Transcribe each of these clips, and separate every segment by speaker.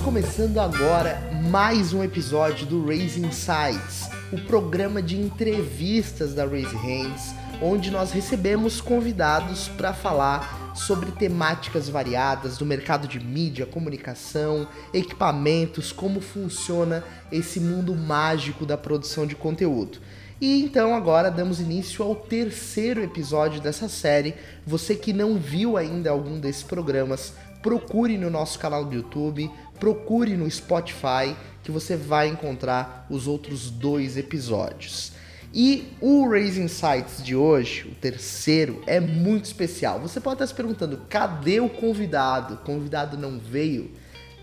Speaker 1: começando agora mais um episódio do Raise Insights, o programa de entrevistas da Raise Hands, onde nós recebemos convidados para falar sobre temáticas variadas do mercado de mídia, comunicação, equipamentos, como funciona esse mundo mágico da produção de conteúdo. E então agora damos início ao terceiro episódio dessa série. Você que não viu ainda algum desses programas, procure no nosso canal do YouTube, procure no Spotify, que você vai encontrar os outros 2 episódios. E o Raise Insights de hoje, o terceiro, é muito especial. Você pode estar se perguntando, cadê o convidado? O convidado não veio?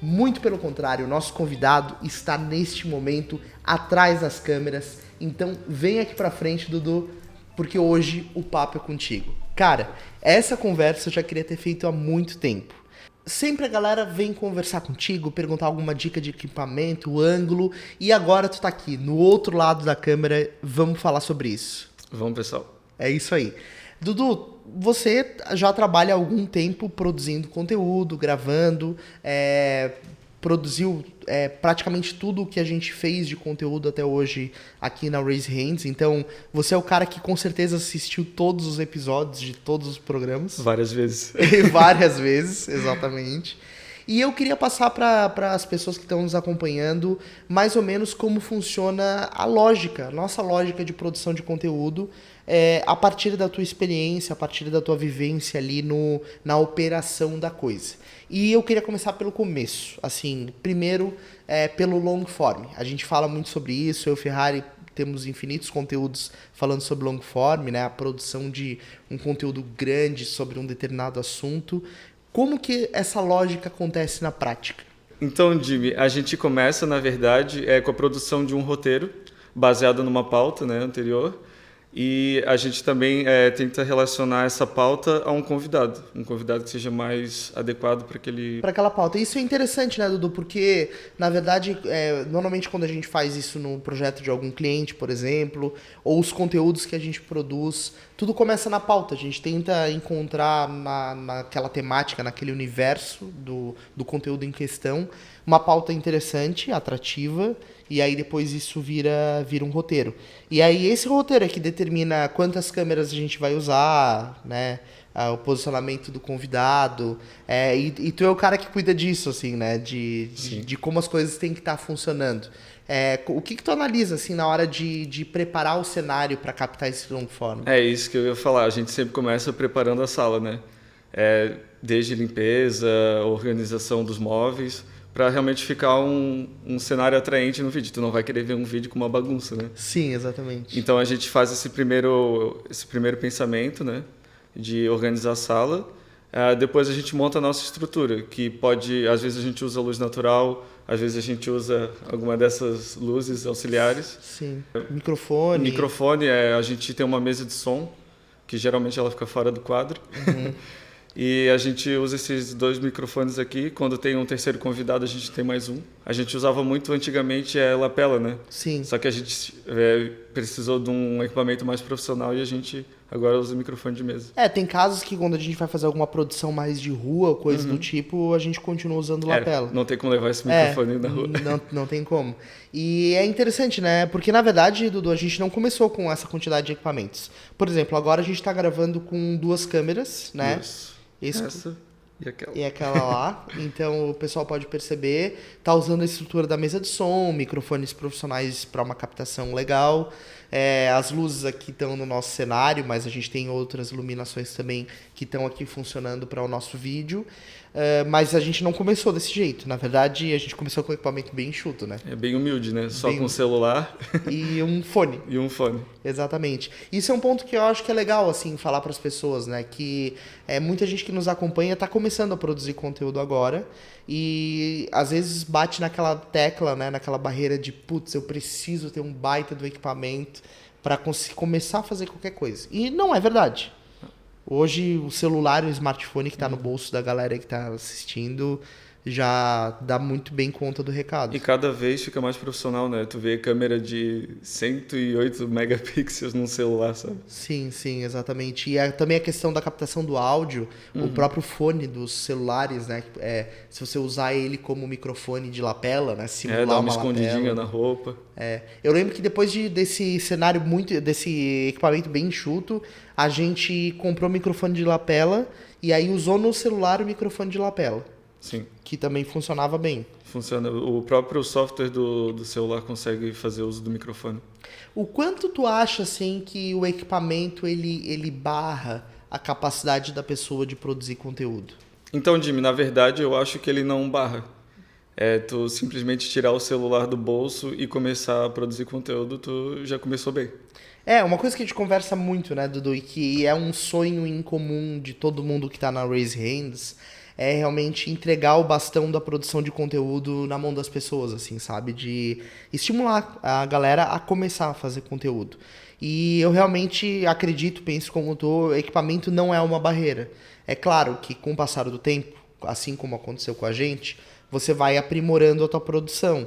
Speaker 1: Muito pelo contrário, o nosso convidado está neste momento atrás das câmeras. Então vem aqui pra frente, Dudu, porque hoje o papo é contigo. Cara, essa conversa eu já queria ter feito há muito tempo. Sempre a galera vem conversar contigo, perguntar alguma dica de equipamento, o ângulo, e agora tu tá aqui, no outro lado da câmera, vamos falar sobre isso.
Speaker 2: Vamos, pessoal.
Speaker 1: É isso aí. Dudu, você já trabalha há algum tempo produzindo conteúdo, gravando, produziu praticamente tudo o que a gente fez de conteúdo até hoje aqui na Raise Hands. Então, você é o cara que com certeza assistiu todos os episódios de todos os programas.
Speaker 2: Várias vezes.
Speaker 1: Várias vezes, exatamente. E eu queria passar para as pessoas que estão nos acompanhando mais ou menos como funciona a lógica, nossa lógica de produção de conteúdo, a partir da tua experiência, a partir da tua vivência ali na operação da coisa. E eu queria começar pelo começo, assim, primeiro pelo long form. A gente fala muito sobre isso, eu e o Ferrari temos infinitos conteúdos falando sobre long form, né? A produção de um conteúdo grande sobre um determinado assunto. Como que essa lógica acontece na prática?
Speaker 2: Então, Jimmy, a gente começa, na verdade, com a produção de um roteiro baseado numa pauta, né, anterior. E a gente também tenta relacionar essa pauta a um convidado que seja mais adequado para
Speaker 1: aquela pauta. Isso é interessante, né, Dudu? Porque, na verdade, normalmente quando a gente faz isso no projeto de algum cliente, por exemplo, ou os conteúdos que a gente produz, tudo começa na pauta. A gente tenta encontrar naquela temática, naquele universo do conteúdo em questão, uma pauta interessante, atrativa, e aí depois isso vira um roteiro. E aí esse roteiro é que determina quantas câmeras a gente vai usar, né? O posicionamento do convidado. E tu é o cara que cuida disso, assim, né? De como as coisas têm que estar funcionando. O que tu analisa, assim, na hora de preparar o cenário para captar esse long form?
Speaker 2: É isso que eu ia falar. A gente sempre começa preparando a sala, né? Desde limpeza, organização dos móveis, para realmente ficar um cenário atraente no vídeo. Tu não vai querer ver um vídeo com uma bagunça, né?
Speaker 1: Sim, exatamente.
Speaker 2: Então a gente faz esse primeiro pensamento, né, de organizar a sala. Depois a gente monta a nossa estrutura, que às vezes a gente usa luz natural, às vezes a gente usa alguma dessas luzes auxiliares.
Speaker 1: Sim. Microfone,
Speaker 2: a gente tem uma mesa de som, que geralmente ela fica fora do quadro.
Speaker 1: Uhum.
Speaker 2: E a gente usa esses 2 microfones aqui. Quando tem um terceiro convidado, a gente tem mais um. A gente usava muito antigamente lapela, né?
Speaker 1: Sim.
Speaker 2: Só que a gente precisou de um equipamento mais profissional e a gente agora usa microfone de mesa.
Speaker 1: Tem casos que quando a gente vai fazer alguma produção mais de rua, coisa do tipo, a gente continua usando lapela.
Speaker 2: Não tem como levar esse microfone na rua.
Speaker 1: Não tem como. E é interessante, né? Porque, na verdade, Dudu, a gente não começou com essa quantidade de equipamentos. Por exemplo, agora a gente está gravando com 2 câmeras, né?
Speaker 2: Essa e aquela.
Speaker 1: E aquela lá. Então o pessoal pode perceber. Tá usando a estrutura da mesa de som, microfones profissionais para uma captação legal. As luzes aqui estão no nosso cenário, mas a gente tem outras iluminações também que estão aqui funcionando para o nosso vídeo. Mas a gente não começou desse jeito. Na verdade, a gente começou com um equipamento bem enxuto, né?
Speaker 2: Bem humilde, né? Só com um celular.
Speaker 1: E um fone. Exatamente. Isso é um ponto que eu acho que é legal, assim, falar para as pessoas, né? Que muita gente que nos acompanha está começando a produzir conteúdo agora e às vezes bate naquela tecla, né? Naquela barreira de, putz, eu preciso ter um baita do equipamento para começar a fazer qualquer coisa. E não é verdade. Hoje, o celular e o smartphone que está no bolso da galera que está assistindo já dá muito bem conta do recado.
Speaker 2: E cada vez fica mais profissional, né? Tu vê câmera de 108 megapixels num celular, sabe?
Speaker 1: Sim, sim, exatamente. E também a questão da captação do áudio, o próprio fone dos celulares, né? Se você usar ele como microfone de lapela, né? Simular
Speaker 2: Dá uma
Speaker 1: uma
Speaker 2: escondidinha
Speaker 1: lapela.
Speaker 2: na roupa.
Speaker 1: Eu lembro que depois desse cenário desse equipamento bem enxuto, a gente comprou um microfone de lapela e aí usou no celular o microfone de lapela.
Speaker 2: Sim.
Speaker 1: Que também funcionava bem.
Speaker 2: Funciona. O próprio software do celular consegue fazer uso do microfone.
Speaker 1: O quanto tu acha, assim, que o equipamento, ele barra a capacidade da pessoa de produzir conteúdo?
Speaker 2: Então, Jimmy, na verdade, eu acho que ele não barra. Tu simplesmente tirar o celular do bolso e começar a produzir conteúdo, tu já começou bem.
Speaker 1: Uma coisa que a gente conversa muito, né, Dudu, e que é um sonho em comum de todo mundo que tá na Raise Hands, é realmente entregar o bastão da produção de conteúdo na mão das pessoas, assim, sabe? De estimular a galera a começar a fazer conteúdo. E eu realmente acredito, penso como tu, equipamento não é uma barreira. É claro que com o passar do tempo, assim como aconteceu com a gente, você vai aprimorando a tua produção.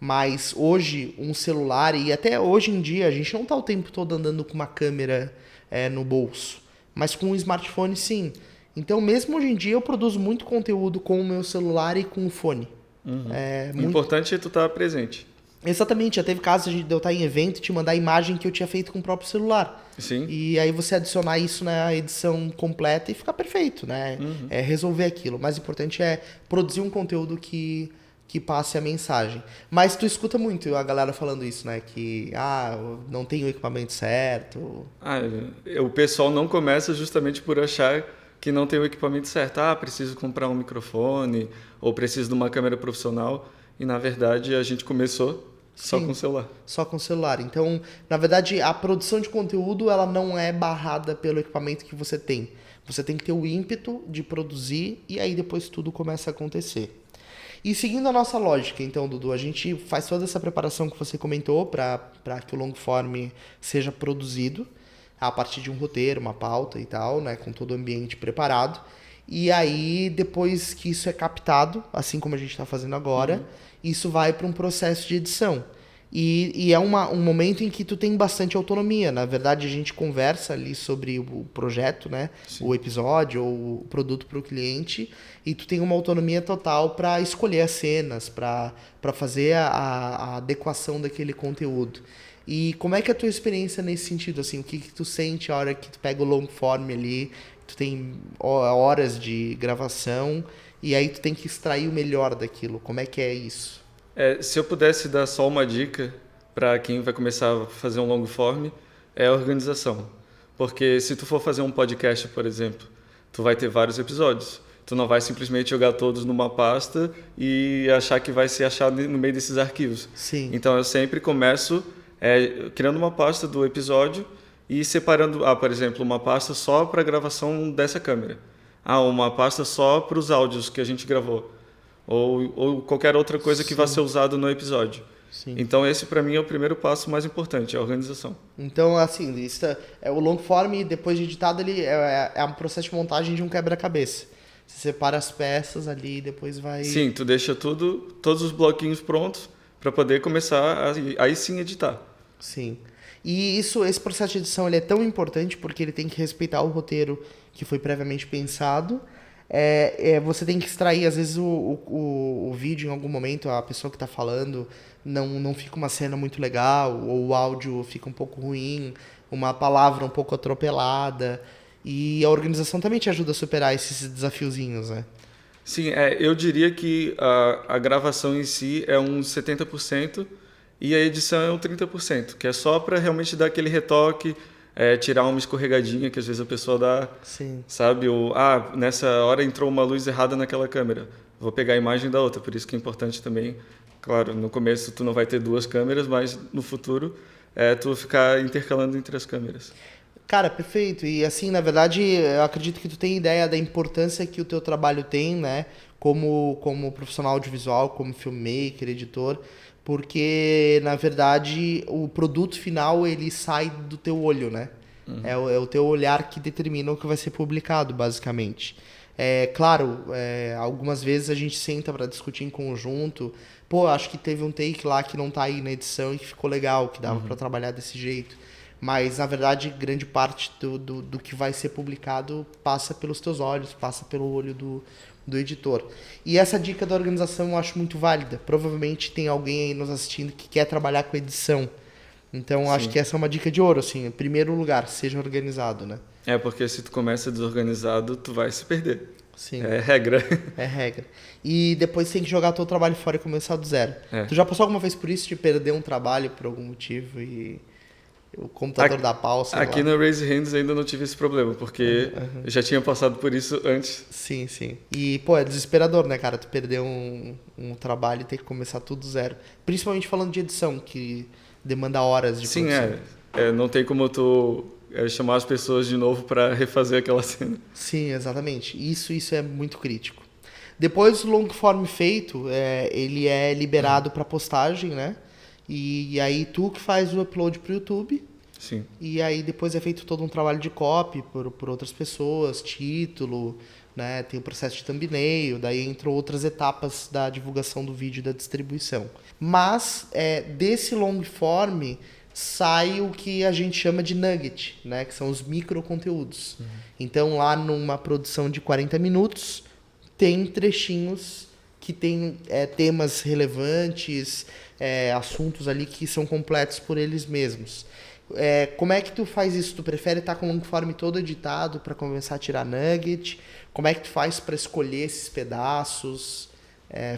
Speaker 1: Mas hoje, um celular, e até hoje em dia, a gente não tá o tempo todo andando com uma câmera no bolso. Mas com um smartphone, sim. Então, mesmo hoje em dia, eu produzo muito conteúdo com o meu celular e com o fone.
Speaker 2: O importante é tu estar presente.
Speaker 1: Exatamente. Já teve casos de eu estar em evento e te mandar a imagem que eu tinha feito com o próprio celular.
Speaker 2: Sim.
Speaker 1: E aí você adicionar isso na edição completa e ficar perfeito, né? Resolver aquilo. O mais importante é produzir um conteúdo que passe a mensagem. Mas tu escuta muito a galera falando isso, né? Que, não tem o equipamento certo.
Speaker 2: O pessoal não começa justamente por achar que não tem o equipamento certo. Preciso comprar um microfone ou preciso de uma câmera profissional. E, na verdade, a gente começou só com o celular.
Speaker 1: Só com o celular. Então, na verdade, a produção de conteúdo ela não é barrada pelo equipamento que você tem. Você tem que ter o ímpeto de produzir e aí depois tudo começa a acontecer. E seguindo a nossa lógica, então, Dudu, a gente faz toda essa preparação que você comentou para que o long form seja produzido a partir de um roteiro, uma pauta e tal, né, com todo o ambiente preparado. E aí, depois que isso é captado, assim como a gente está fazendo agora, isso vai para um processo de edição. E é um momento em que tu tem bastante autonomia. Na verdade, a gente conversa ali sobre o projeto, né? Sim. O episódio ou o produto para o cliente, e tu tem uma autonomia total para escolher as cenas, para fazer a adequação daquele conteúdo. E como é que é a tua experiência nesse sentido? Assim, o que tu sente a hora que tu pega o long form ali, tu tem horas de gravação, e aí tu tem que extrair o melhor daquilo. Como é que é isso?
Speaker 2: Se eu pudesse dar só uma dica para quem vai começar a fazer um long form, é a organização. Porque se tu for fazer um podcast, por exemplo, tu vai ter vários episódios. Tu não vai simplesmente jogar todos numa pasta e achar que vai ser achado no meio desses arquivos.
Speaker 1: Sim.
Speaker 2: Então eu sempre começo criando uma pasta do episódio e separando, por exemplo, uma pasta só para a gravação dessa câmera. Uma pasta só para os áudios que a gente gravou. Ou qualquer outra coisa que vá ser usado no episódio.
Speaker 1: Sim.
Speaker 2: Então esse para mim é o primeiro passo mais importante, a organização.
Speaker 1: Então, assim, o long form, depois de editado, ele é um processo de montagem de um quebra-cabeça. Você separa as peças ali e depois vai...
Speaker 2: Sim, tu deixa todos os bloquinhos prontos para poder começar aí sim editar.
Speaker 1: Sim. E esse processo de edição ele é tão importante porque ele tem que respeitar o roteiro que foi previamente pensado. Você tem que extrair, às vezes, o vídeo em algum momento, a pessoa que está falando não fica uma cena muito legal, ou o áudio fica um pouco ruim, uma palavra um pouco atropelada. E a organização também te ajuda a superar esses desafiozinhos, né?
Speaker 2: Sim, eu diria que a gravação em si é uns 70% e a edição é um 30%, que é só para realmente dar aquele retoque, tirar uma escorregadinha que às vezes a pessoa dá.
Speaker 1: Sim.
Speaker 2: Sabe? Nessa hora entrou uma luz errada naquela câmera, vou pegar a imagem da outra, por isso que é importante também. Claro, no começo tu não vai ter duas câmeras, mas no futuro tu ficar intercalando entre as câmeras.
Speaker 1: Cara, perfeito. E assim, na verdade, eu acredito que tu tem ideia da importância que o teu trabalho tem, né? Como profissional audiovisual, como filmmaker, editor, porque, na verdade, o produto final, ele sai do teu olho, né? É o teu olhar que determina o que vai ser publicado, basicamente. Claro, algumas vezes a gente senta para discutir em conjunto. Pô, acho que teve um take lá que não tá aí na edição e que ficou legal, que dava para trabalhar desse jeito. Mas, na verdade, grande parte do que vai ser publicado passa pelos teus olhos, passa pelo olho do editor. E essa dica da organização eu acho muito válida. Provavelmente tem alguém aí nos assistindo que quer trabalhar com edição. Então, acho que essa é uma dica de ouro, assim. Em primeiro lugar, seja organizado, né?
Speaker 2: Porque se tu começa desorganizado, tu vai se perder.
Speaker 1: Sim.
Speaker 2: É regra.
Speaker 1: É regra. E depois tem que jogar todo o trabalho fora e começar do zero. Tu já passou alguma vez por isso, de perder um trabalho por algum motivo e o computador dá pau, sei
Speaker 2: Aqui
Speaker 1: lá?
Speaker 2: no Raise Hands ainda não tive esse problema, porque eu já tinha passado por isso antes.
Speaker 1: Sim, sim. E, pô, é desesperador, né, cara? Tu perder um trabalho e ter que começar tudo do zero. Principalmente falando de edição, que demanda horas de produção.
Speaker 2: Sim, não tem como tu chamar as pessoas de novo para refazer aquela cena.
Speaker 1: Sim, exatamente. Isso é muito crítico. Depois, o long form feito, ele é liberado para postagem, né? E aí tu que faz o upload pro YouTube.
Speaker 2: Sim.
Speaker 1: E aí depois é feito todo um trabalho de copy por outras pessoas, título, né? Tem o processo de thumbnail, daí entram outras etapas da divulgação do vídeo e da distribuição. Mas desse long form sai o que a gente chama de nugget, né? Que são os microconteúdos. Então lá numa produção de 40 minutos tem trechinhos que tem temas relevantes, assuntos ali que são completos por eles mesmos. Como é que tu faz isso? Tu prefere estar com o long form todo editado para começar a tirar nugget? Como é que tu faz para escolher esses pedaços?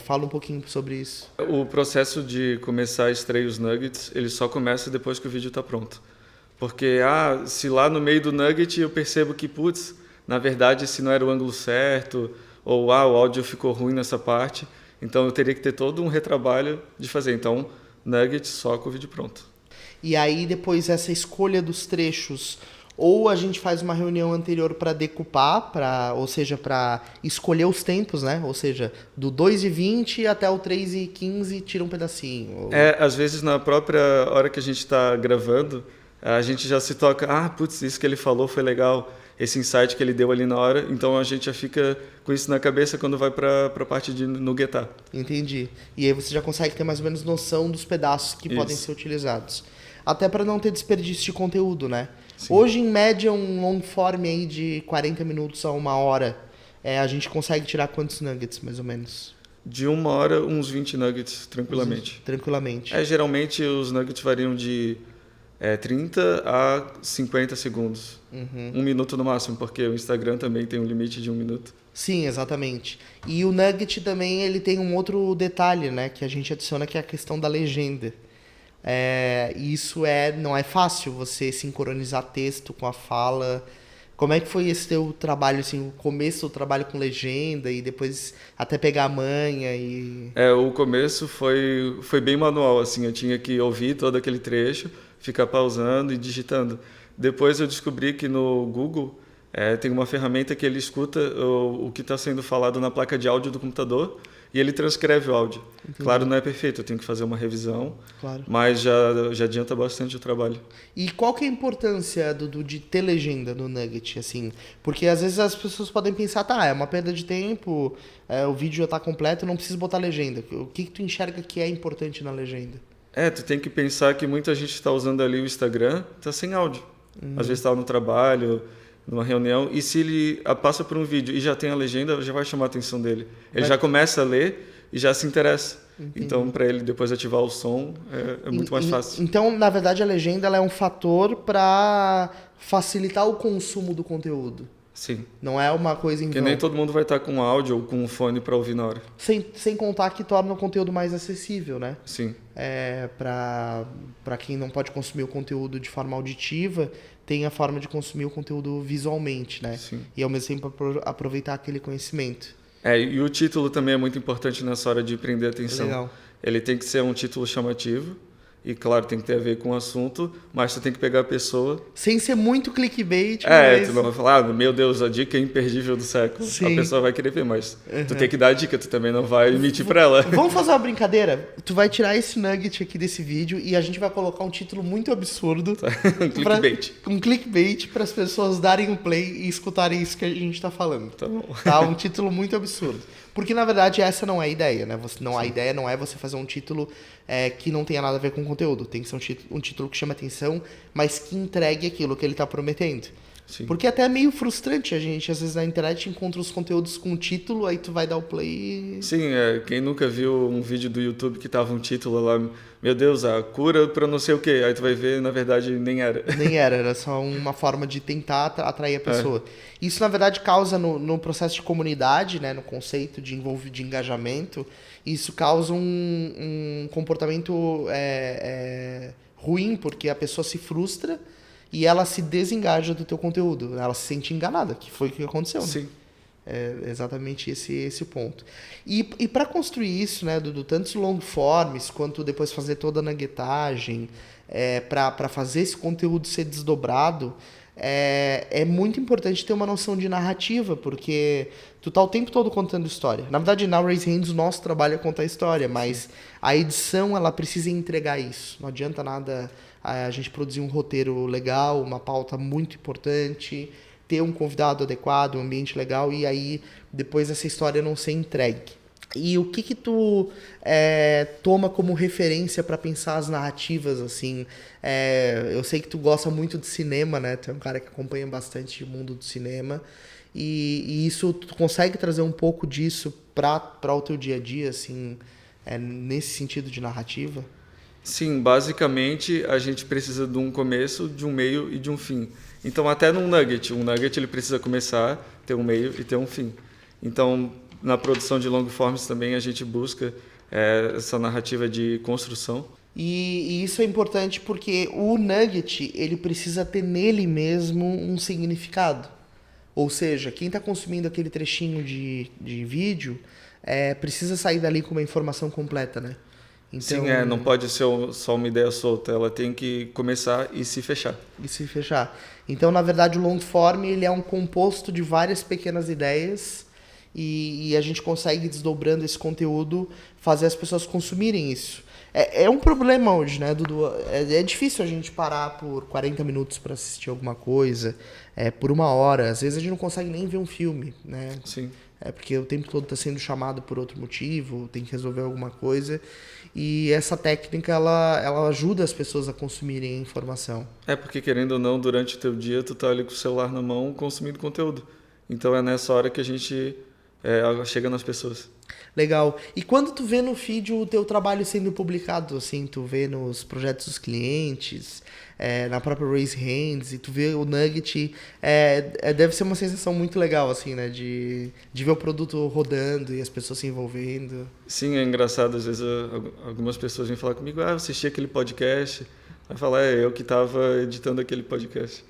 Speaker 1: Fala um pouquinho sobre isso.
Speaker 2: O processo de começar a extrair os nuggets, ele só começa depois que o vídeo está pronto. Porque se lá no meio do nugget eu percebo que, putz, na verdade esse não era o ângulo certo, ou o áudio ficou ruim nessa parte, então eu teria que ter todo um retrabalho de fazer. Então, nugget só com o vídeo pronto.
Speaker 1: E aí depois essa escolha dos trechos, ou a gente faz uma reunião anterior para decupar, ou seja, para escolher os tempos, né? Ou seja, do 2:20 até o 3:15 tira um pedacinho.
Speaker 2: Às vezes na própria hora que a gente está gravando, a gente já se toca, putz, isso que ele falou foi legal, esse insight que ele deu ali na hora, então a gente já fica com isso na cabeça quando vai para a parte de nuguetar.
Speaker 1: Entendi. E aí você já consegue ter mais ou menos noção dos pedaços que podem ser utilizados. Até para não ter desperdício de conteúdo, né? Sim. Hoje, em média, um long form aí de 40 minutos a 1 hora, a gente consegue tirar quantos nuggets, mais ou menos?
Speaker 2: De 1 hora, uns 20 nuggets, tranquilamente.
Speaker 1: Tranquilamente.
Speaker 2: Geralmente, os nuggets variam de 30 a 50 segundos. 1 minuto no máximo, porque o Instagram também tem um limite de 1 minuto.
Speaker 1: Sim, exatamente. E o nugget também ele tem um outro detalhe, né, que a gente adiciona, que é a questão da legenda. Isso não é fácil, você sincronizar texto com a fala. Como é que foi esse teu trabalho, assim, o começo do trabalho com legenda e depois até pegar a manha?
Speaker 2: O começo foi bem manual, assim, eu tinha que ouvir todo aquele trecho, ficar pausando e digitando. Depois eu descobri que no Google tem uma ferramenta que ele escuta o que está sendo falado na placa de áudio do computador e ele transcreve o áudio. Entendi. Claro, não é perfeito, eu tenho que fazer uma revisão, mas já adianta bastante o trabalho.
Speaker 1: E qual que é a importância de ter legenda no Nugget, assim? Porque às vezes as pessoas podem pensar, é uma perda de tempo, o vídeo já está completo, não preciso botar legenda. O que tu enxerga que é importante na legenda?
Speaker 2: Tu tem que pensar que muita gente está usando ali o Instagram, está sem áudio. Às vezes está no trabalho, numa reunião, e se ele passa por um vídeo e já tem a legenda, já vai chamar a atenção dele. Ele já começa a ler e já se interessa. Entendi. Então, para ele depois ativar o som, é muito mais fácil.
Speaker 1: Então, na verdade, a legenda ela é um fator para facilitar o consumo do conteúdo.
Speaker 2: Sim.
Speaker 1: Não é uma coisa em vão.
Speaker 2: Porque nem todo mundo vai estar com áudio ou com um fone para ouvir na hora.
Speaker 1: Sem contar que torna o conteúdo mais acessível, né?
Speaker 2: Sim.
Speaker 1: Para quem não pode consumir o conteúdo de forma auditiva, tem a forma de consumir o conteúdo visualmente, né?
Speaker 2: Sim.
Speaker 1: E ao mesmo tempo aproveitar aquele conhecimento.
Speaker 2: E o título também é muito importante nessa hora de prender a atenção.
Speaker 1: Legal.
Speaker 2: Ele tem que ser um título chamativo. E claro, tem que ter a ver com o assunto, mas tu tem que pegar a pessoa.
Speaker 1: Sem ser muito clickbait,
Speaker 2: Tu não vai falar, meu Deus, a dica imperdível do século.
Speaker 1: Sim.
Speaker 2: A pessoa vai querer ver, mas tu tem que dar a dica, tu também não vai emitir pra ela.
Speaker 1: Vamos fazer uma brincadeira? Tu vai tirar esse nugget aqui desse vídeo e a gente vai colocar um título muito absurdo.
Speaker 2: Um clickbait.
Speaker 1: Um clickbait para as pessoas darem um play e escutarem isso que a gente tá falando.
Speaker 2: Tá bom.
Speaker 1: Tá? Um título muito absurdo. Porque, na verdade, essa não é a ideia, né? A ideia não é você fazer um título que não tenha nada a ver com o conteúdo. Tem que ser um título que chame atenção, mas que entregue aquilo que ele tá prometendo.
Speaker 2: Sim.
Speaker 1: Porque até é meio frustrante a gente, às vezes, na internet encontra os conteúdos com título, aí tu vai dar o play e...
Speaker 2: Sim, quem nunca viu um vídeo do YouTube que tava um título lá, meu Deus, a cura pra não sei o quê, aí tu vai ver, na verdade, nem era.
Speaker 1: Nem era só uma forma de tentar atrair a pessoa. Isso, na verdade, causa no processo de comunidade, né, no conceito de engajamento, isso causa um comportamento ruim, porque a pessoa se frustra e ela se desengaja do teu conteúdo. Ela se sente enganada, que foi o que aconteceu. Né?
Speaker 2: Sim.
Speaker 1: É exatamente esse o ponto. E para construir isso, né, do tanto long forms, quanto depois fazer toda a nuggetagem, para fazer esse conteúdo ser desdobrado, é muito importante ter uma noção de narrativa, porque tu tá o tempo todo contando história. Na verdade, na Raise Hands, o nosso trabalho é contar história, mas a edição, ela precisa entregar isso. Não adianta nada a gente produzir um roteiro legal, uma pauta muito importante, ter um convidado adequado, um ambiente legal, e aí depois essa história não ser entregue. E o que tu toma como referência para pensar as narrativas, assim? Eu sei que tu gosta muito de cinema, né? Tu é um cara que acompanha bastante o mundo do cinema. E isso, tu consegue trazer um pouco disso para o teu dia a dia, assim, nesse sentido de narrativa?
Speaker 2: Sim, basicamente a gente precisa de um começo, de um meio e de um fim. Então até num nugget, ele precisa começar, ter um meio e ter um fim. Então na produção de long forms também a gente busca essa narrativa de construção.
Speaker 1: E isso é importante porque o nugget, ele precisa ter nele mesmo um significado. Ou seja, quem está consumindo aquele trechinho de vídeo precisa sair dali com uma informação completa, né? Então,
Speaker 2: sim, não pode ser só uma ideia solta, ela tem que começar e se fechar.
Speaker 1: Então, na verdade, o long form ele é um composto de várias pequenas ideias e a gente consegue, desdobrando esse conteúdo, fazer as pessoas consumirem isso. É um problema hoje, né, Dudu? É difícil a gente parar por 40 minutos para assistir alguma coisa, por 1 hora. Às vezes a gente não consegue nem ver um filme, né?
Speaker 2: Sim.
Speaker 1: Porque o tempo todo está sendo chamado por outro motivo, tem que resolver alguma coisa. E essa técnica, ela ajuda as pessoas a consumirem a informação.
Speaker 2: Porque querendo ou não, durante o teu dia, tu tá ali com o celular na mão, consumindo conteúdo. Então é nessa hora que a gente chega nas pessoas.
Speaker 1: Legal. E quando tu vê no feed o teu trabalho sendo publicado, assim, tu vê nos projetos dos clientes, na própria Raise Hands, e tu vê o Nugget, deve ser uma sensação muito legal, assim, né? De ver o produto rodando e as pessoas se envolvendo.
Speaker 2: Sim, é engraçado. Às vezes algumas pessoas vêm falar comigo, eu assisti aquele podcast. Vai falar, eu que estava editando aquele podcast.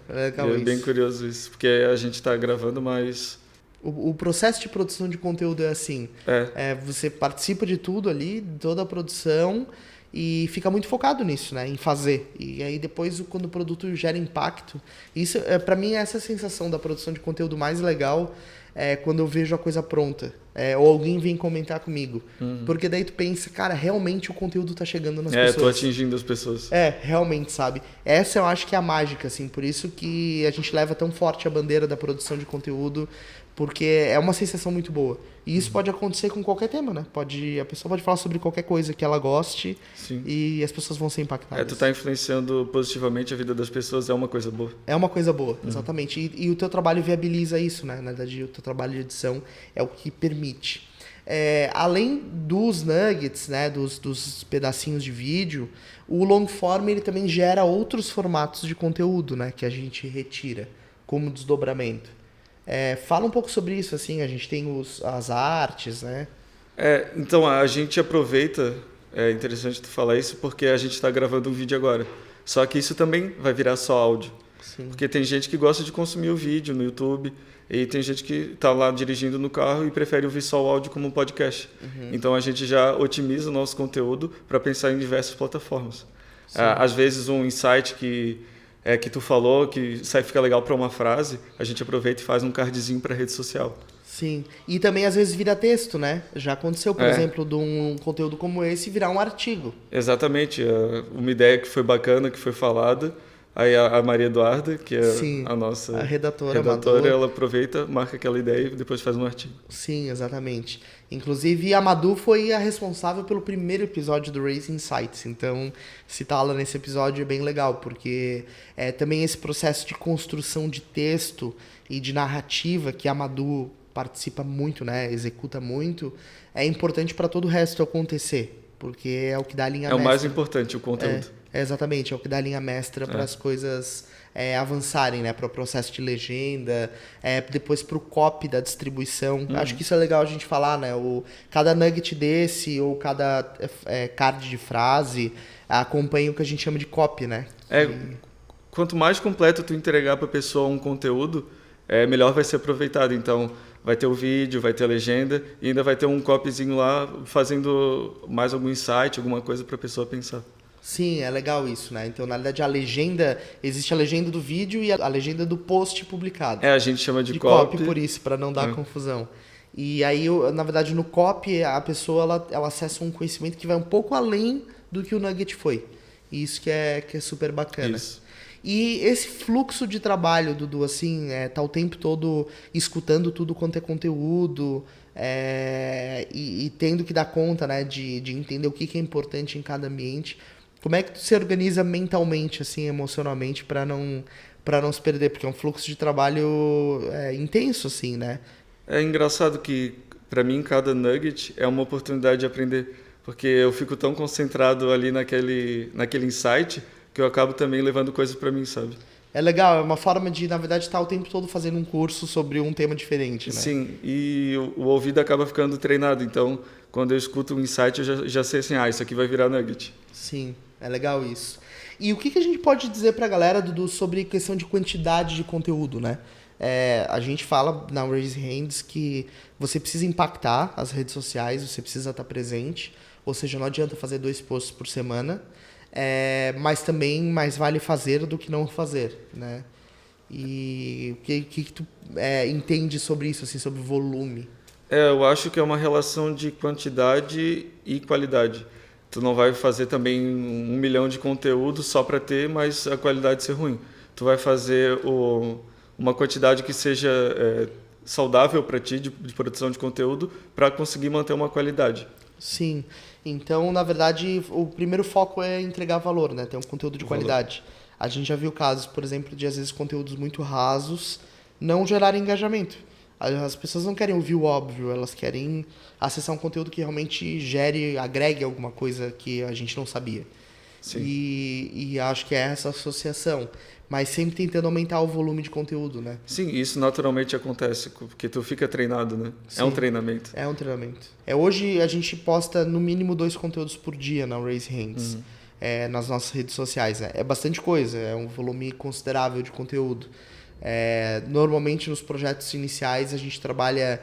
Speaker 1: Legal
Speaker 2: e
Speaker 1: isso.
Speaker 2: É bem curioso isso, porque a gente está gravando, mas...
Speaker 1: O processo de produção de conteúdo é assim. Você participa de tudo ali, de toda a produção, e fica muito focado nisso, né? Em fazer. E aí depois, quando o produto gera impacto... Isso, para mim, essa é a sensação da produção de conteúdo mais legal, quando eu vejo a coisa pronta. Ou alguém vem comentar comigo. Porque daí tu pensa, cara, realmente o conteúdo tá chegando nas pessoas.
Speaker 2: Tô atingindo as pessoas.
Speaker 1: Realmente, sabe? Essa eu acho que é a mágica, assim. Por isso que a gente leva tão forte a bandeira da produção de conteúdo, porque é uma sensação muito boa. E isso pode acontecer com qualquer tema, né? A pessoa pode falar sobre qualquer coisa que ela goste.
Speaker 2: Sim.
Speaker 1: E as pessoas vão ser impactadas.
Speaker 2: Tu tá influenciando positivamente a vida das pessoas, é uma coisa boa.
Speaker 1: É uma coisa boa, exatamente. E o teu trabalho viabiliza isso, né? Na verdade, o teu trabalho de edição é o que permite. Além dos nuggets, né? Dos pedacinhos de vídeo, o long form ele também gera outros formatos de conteúdo, né? Que a gente retira como desdobramento. Fala um pouco sobre isso, assim, a gente tem as artes, né?
Speaker 2: Então, a gente aproveita, é interessante tu falar isso, porque a gente está gravando um vídeo agora. Só que isso também vai virar só áudio.
Speaker 1: Sim.
Speaker 2: Porque tem gente que gosta de consumir o vídeo no YouTube e tem gente que está lá dirigindo no carro e prefere ouvir só o áudio como um podcast. Então a gente já otimiza o nosso conteúdo para pensar em diversas plataformas. Às vezes um insight que tu falou, que fica legal para uma frase, a gente aproveita e faz um cardzinho para a rede social.
Speaker 1: Sim, e também às vezes vira texto, né? Já aconteceu, por exemplo, de um conteúdo como esse virar um artigo.
Speaker 2: Exatamente, uma ideia que foi bacana, que foi falada, aí a Maria Eduarda, que é
Speaker 1: Sim,
Speaker 2: a nossa
Speaker 1: a redatora
Speaker 2: ela aproveita, marca aquela ideia e depois faz um artigo.
Speaker 1: Sim, exatamente. Inclusive, a Madu foi a responsável pelo primeiro episódio do Raising Insights, então citá-la nesse episódio é bem legal, porque também esse processo de construção de texto e de narrativa que a Madu participa muito, né, executa muito, é importante para todo o resto acontecer, porque é o que dá a linha mestra.
Speaker 2: É o mais importante, o conteúdo.
Speaker 1: Exatamente, é o que dá a linha mestra para as coisas avançarem, né, para o processo de legenda, depois para o copy da distribuição. Acho que isso é legal a gente falar, né, cada nugget desse ou cada card de frase acompanha o que a gente chama de copy, né.
Speaker 2: Quanto mais completo tu entregar para a pessoa um conteúdo, melhor vai ser aproveitado. Então, vai ter o vídeo, vai ter a legenda e ainda vai ter um copyzinho lá fazendo mais algum insight, alguma coisa para a pessoa pensar.
Speaker 1: Sim, é legal isso, né? Então, na verdade, existe a legenda do vídeo e a legenda do post publicado.
Speaker 2: A gente chama de copy.
Speaker 1: Por isso, para não dar confusão. E aí, na verdade, no copy, a pessoa ela acessa um conhecimento que vai um pouco além do que o nugget foi. E isso que é super bacana.
Speaker 2: Isso.
Speaker 1: E esse fluxo de trabalho, Dudu, assim, tá o tempo todo escutando tudo quanto é conteúdo e tendo que dar conta, né, de entender o que é importante em cada ambiente. Como é que tu se organiza mentalmente, assim, emocionalmente, para não se perder? Porque é um fluxo de trabalho intenso, assim, né?
Speaker 2: É engraçado que, para mim, cada nugget é uma oportunidade de aprender, porque eu fico tão concentrado ali naquele insight que eu acabo também levando coisas para mim, sabe?
Speaker 1: É legal, é uma forma de, na verdade, estar o tempo todo fazendo um curso sobre um tema diferente, né?
Speaker 2: Sim, e o ouvido acaba ficando treinado. Então, quando eu escuto um insight, eu já sei assim, isso aqui vai virar nugget.
Speaker 1: Sim, é legal isso. E o que a gente pode dizer pra galera, Dudu, sobre questão de quantidade de conteúdo, né? A gente fala na Raise Hands que você precisa impactar as redes sociais, você precisa estar presente, ou seja, não adianta fazer 2 posts por semana, mas também mais vale fazer do que não fazer, né? E o que tu entende sobre isso, assim, sobre volume?
Speaker 2: Eu acho que é uma relação de quantidade e qualidade. Tu não vai fazer também 1 milhão de conteúdos só para ter, mas a qualidade ser ruim. Tu vai fazer uma quantidade que seja saudável para ti de produção de conteúdo para conseguir manter uma qualidade.
Speaker 1: Sim. Então, na verdade, o primeiro foco é entregar valor, né? Ter um conteúdo de qualidade. A gente já viu casos, por exemplo, de às vezes conteúdos muito rasos não gerarem engajamento. As pessoas não querem ouvir o óbvio, elas querem acessar um conteúdo que realmente agregue alguma coisa que a gente não sabia.
Speaker 2: Sim.
Speaker 1: E acho que é essa associação. Mas sempre tentando aumentar o volume de conteúdo, né?
Speaker 2: Sim, isso naturalmente acontece, porque tu fica treinado, né?
Speaker 1: Sim,
Speaker 2: é um treinamento.
Speaker 1: É um treinamento. Hoje a gente posta no mínimo 2 conteúdos por dia na Raise Hands, nas nossas redes sociais. Né? É bastante coisa, é um volume considerável de conteúdo. Normalmente nos projetos iniciais a gente trabalha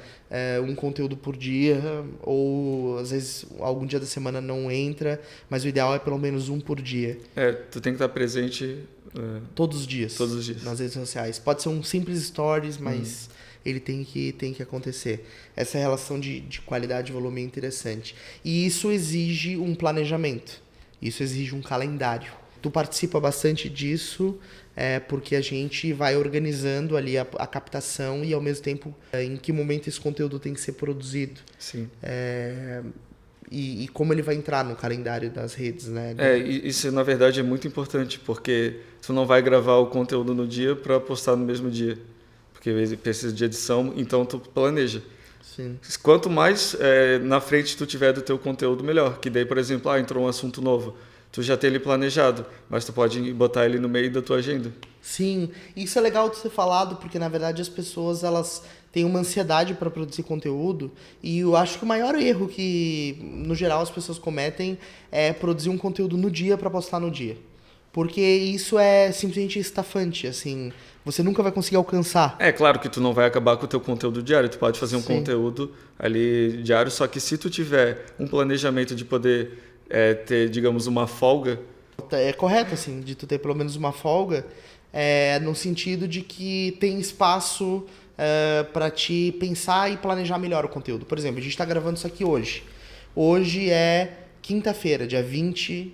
Speaker 1: um conteúdo por dia, ou às vezes algum dia da semana não entra, mas o ideal é pelo menos 1 por dia.
Speaker 2: Tu tem que estar presente
Speaker 1: todos os dias nas redes sociais. Pode ser um simples stories, mas ele tem que acontecer. Essa relação de qualidade e volume é interessante. E isso exige um planejamento, isso exige um calendário. Tu participa bastante disso, porque a gente vai organizando ali a captação e, ao mesmo tempo, em que momento esse conteúdo tem que ser produzido.
Speaker 2: Sim.
Speaker 1: E como ele vai entrar no calendário das redes, né?
Speaker 2: Isso, na verdade, é muito importante, porque tu não vai gravar o conteúdo no dia para postar no mesmo dia, porque precisa de edição, então tu planeja.
Speaker 1: Sim.
Speaker 2: Quanto mais na frente tu tiver do teu conteúdo, melhor. Que daí, por exemplo, entrou um assunto novo. Tu já tem ele planejado, mas tu pode botar ele no meio da tua agenda.
Speaker 1: Sim, isso é legal de ser falado, porque na verdade as pessoas elas têm uma ansiedade para produzir conteúdo, e eu acho que o maior erro que, no geral, as pessoas cometem é produzir um conteúdo no dia para postar no dia. porque isso é simplesmente estafante, assim, você nunca vai conseguir alcançar.
Speaker 2: É claro que tu não vai acabar com o teu conteúdo diário, tu pode fazer um
Speaker 1: Sim.
Speaker 2: conteúdo ali diário, só que se tu tiver um planejamento de poder ter, digamos, uma folga.
Speaker 1: É correto, assim, de tu ter pelo menos uma folga, no sentido de que tem espaço para te pensar e planejar melhor o conteúdo. Por exemplo, a gente está gravando isso aqui hoje. Hoje é quinta-feira, dia 20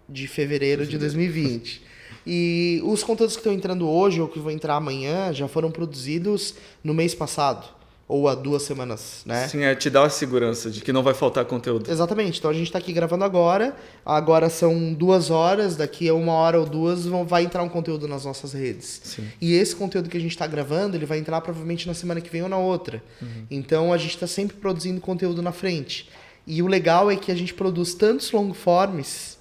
Speaker 1: de fevereiro de 2020. E os conteúdos que estão entrando hoje ou que vão entrar amanhã já foram produzidos no mês passado, ou há 2 semanas, né?
Speaker 2: Sim, te dá a segurança de que não vai faltar conteúdo.
Speaker 1: Exatamente. Então a gente está aqui gravando agora. Agora são 2 horas, daqui a 1 hora ou 2 vai entrar um conteúdo nas nossas redes.
Speaker 2: Sim.
Speaker 1: E esse conteúdo que a gente está gravando, ele vai entrar provavelmente na semana que vem ou na outra. Então a gente está sempre produzindo conteúdo na frente. E o legal é que a gente produz tantos long forms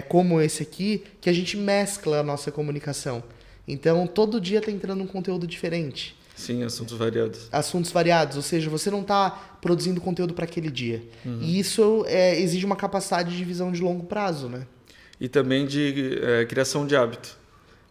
Speaker 1: como esse aqui, que a gente mescla a nossa comunicação. Então todo dia está entrando um conteúdo diferente.
Speaker 2: Sim, assuntos variados.
Speaker 1: Assuntos variados, ou seja, você não está produzindo conteúdo para aquele dia. E isso exige uma capacidade de visão de longo prazo, né?
Speaker 2: E também de criação de hábito.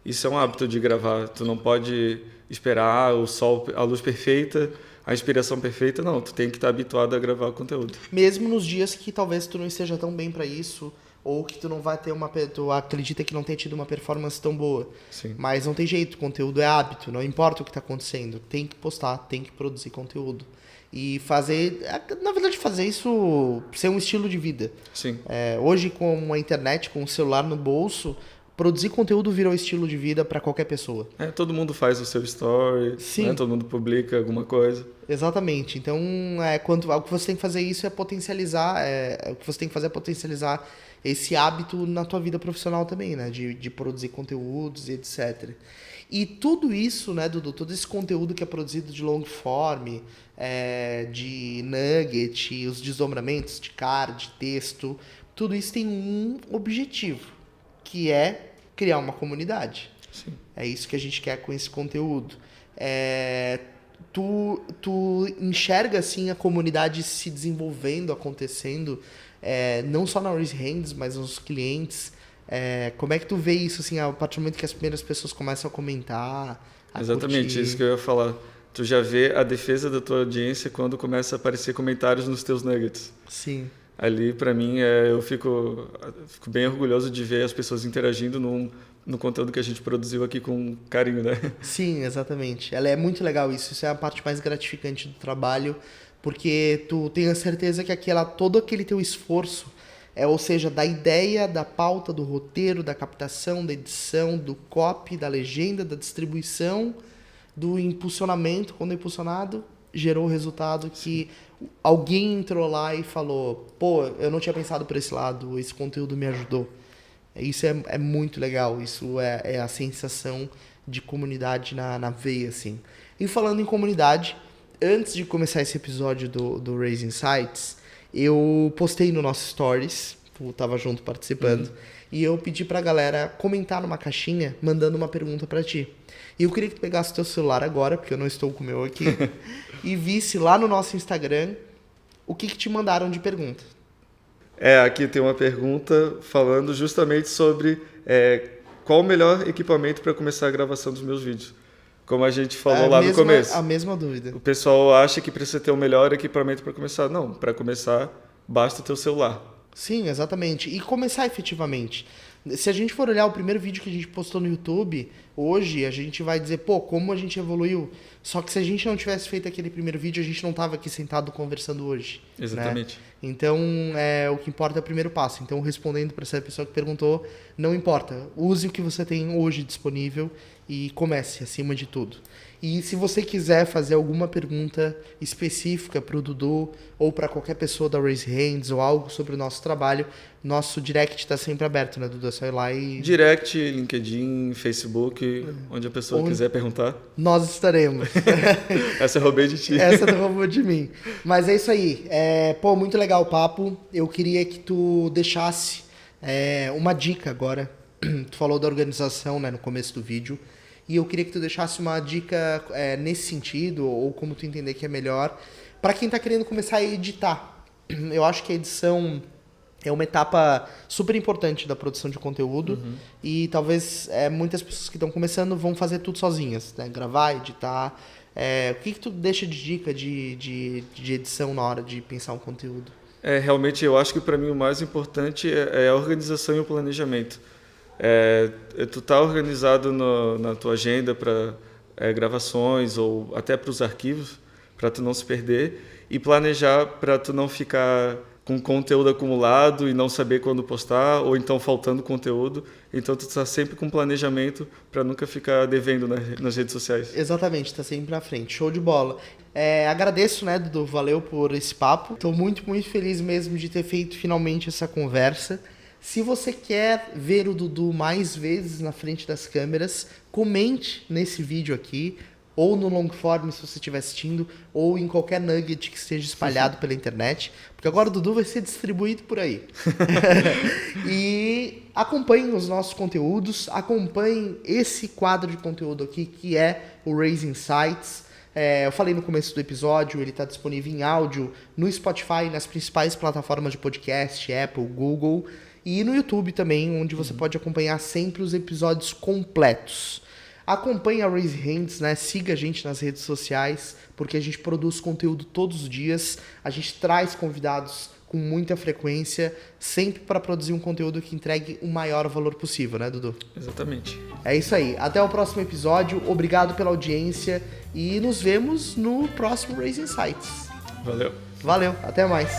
Speaker 2: Isso é um hábito de gravar. Tu não pode esperar o sol, a luz perfeita, a inspiração perfeita. Não, tu tem que estar habituado a gravar conteúdo.
Speaker 1: Mesmo nos dias que talvez tu não esteja tão bem para isso, ou que tu não vai ter tu acredita que não tenha tido uma performance tão boa.
Speaker 2: Sim.
Speaker 1: Mas não tem jeito, conteúdo é hábito, não importa o que está acontecendo. Tem que postar, tem que produzir conteúdo. E fazer, na verdade, fazer isso ser um estilo de vida.
Speaker 2: Sim.
Speaker 1: Hoje, com a internet, com o celular no bolso, produzir conteúdo virou estilo de vida para qualquer pessoa.
Speaker 2: Todo mundo faz o seu story,
Speaker 1: Sim.
Speaker 2: né? Todo mundo publica alguma coisa.
Speaker 1: Exatamente. Então, o que você tem que fazer isso é potencializar, o que você tem que fazer é potencializar esse hábito na tua vida profissional também, né? De produzir conteúdos e etc. E tudo isso, né, Dudu? Todo esse conteúdo que é produzido de long form, de nugget, os desdobramentos de card, de texto, tudo isso tem um objetivo, que é criar uma comunidade.
Speaker 2: Sim.
Speaker 1: É isso que a gente quer com esse conteúdo. Tu enxerga, assim, a comunidade se desenvolvendo, acontecendo, não só na Raise Hands, mas nos clientes. Como é que tu vê isso, assim, a partir do momento que as primeiras pessoas começam a comentar, a
Speaker 2: Exatamente,
Speaker 1: curtir?
Speaker 2: isso que eu ia falar. Tu já vê a defesa da tua audiência quando começa a aparecer comentários nos teus nuggets.
Speaker 1: Sim.
Speaker 2: Ali, para mim, eu fico bem orgulhoso de ver as pessoas interagindo no conteúdo que a gente produziu aqui com carinho, né?
Speaker 1: Sim, exatamente. Ela é muito legal isso. Isso é a parte mais gratificante do trabalho, porque tu tem a certeza que todo aquele teu esforço, ou seja, da ideia, da pauta, do roteiro, da captação, da edição, do copy, da legenda, da distribuição, do impulsionamento, quando é impulsionado, gerou o resultado que alguém entrou lá e falou: pô, eu não tinha pensado por esse lado, esse conteúdo me ajudou. Isso é muito legal, isso é a sensação de comunidade na veia, assim. E falando em comunidade, antes de começar esse episódio do Raise Insights, eu postei no nosso Stories, tu tava junto participando, e eu pedi pra galera comentar numa caixinha, mandando uma pergunta pra ti. E eu queria que tu pegasse o teu celular agora, porque eu não estou com o meu aqui, e visse lá no nosso Instagram o que te mandaram de pergunta.
Speaker 2: Aqui tem uma pergunta falando justamente sobre qual o melhor equipamento para começar a gravação dos meus vídeos. Como a gente falou lá no começo.
Speaker 1: A mesma dúvida.
Speaker 2: O pessoal acha que precisa ter o melhor equipamento para começar. Não, para começar, basta o teu celular.
Speaker 1: Sim, exatamente. E começar efetivamente. Se a gente for olhar o primeiro vídeo que a gente postou no YouTube, hoje a gente vai dizer, pô, como a gente evoluiu. Só que se a gente não tivesse feito aquele primeiro vídeo, a gente não tava aqui sentado conversando hoje.
Speaker 2: Exatamente.
Speaker 1: Né? Então, o que importa é o primeiro passo. Então, respondendo para essa pessoa que perguntou, não importa. Use o que você tem hoje disponível e comece, acima de tudo. E se você quiser fazer alguma pergunta específica para o Dudu ou para qualquer pessoa da Raise Hands ou algo sobre o nosso trabalho, nosso direct está sempre aberto, né, Dudu? É só ir lá e...
Speaker 2: Direct, LinkedIn, Facebook, onde a pessoa quiser perguntar.
Speaker 1: Nós estaremos.
Speaker 2: Essa eu roubei de ti.
Speaker 1: Essa tu roubou de mim. Mas é isso aí. Muito legal o papo. Eu queria que tu deixasse uma dica agora. Tu falou da organização, né, no começo do vídeo. E eu queria que tu deixasse uma dica nesse sentido, ou como tu entender que é melhor, para quem está querendo começar a editar. Eu acho que a edição é uma etapa super importante da produção de conteúdo e talvez muitas pessoas que estão começando vão fazer tudo sozinhas, né? Gravar, editar. O que tu deixa de dica de edição na hora de pensar um conteúdo?
Speaker 2: Realmente, eu acho que para mim o mais importante é a organização e o planejamento. Tu tá organizado na tua agenda para gravações ou até para os arquivos, para tu não se perder, e planejar para tu não ficar com conteúdo acumulado e não saber quando postar, ou então faltando conteúdo. Então tu está sempre com planejamento para nunca ficar devendo nas redes sociais.
Speaker 1: Exatamente, está sempre na frente. Show de bola. Agradeço, né, Dudu? Valeu por esse papo. Estou muito, muito feliz mesmo de ter feito finalmente essa conversa. Se você quer ver o Dudu mais vezes na frente das câmeras, comente nesse vídeo aqui, ou no long form se você estiver assistindo, ou em qualquer nugget que esteja espalhado pela internet, porque agora o Dudu vai ser distribuído por aí. E acompanhem os nossos conteúdos, acompanhem esse quadro de conteúdo aqui, que é o Raising Insights. Eu falei no começo do episódio, ele está disponível em áudio no Spotify, nas principais plataformas de podcast, Apple, Google, e no YouTube também, onde você pode acompanhar sempre os episódios completos. Acompanhe a Raise Hands, né? Siga a gente nas redes sociais, porque a gente produz conteúdo todos os dias, a gente traz convidados com muita frequência, sempre para produzir um conteúdo que entregue o maior valor possível, né, Dudu?
Speaker 2: Exatamente.
Speaker 1: É isso aí. Até o próximo episódio. Obrigado pela audiência e nos vemos no próximo Raise Insights.
Speaker 2: Valeu.
Speaker 1: Valeu. Até mais.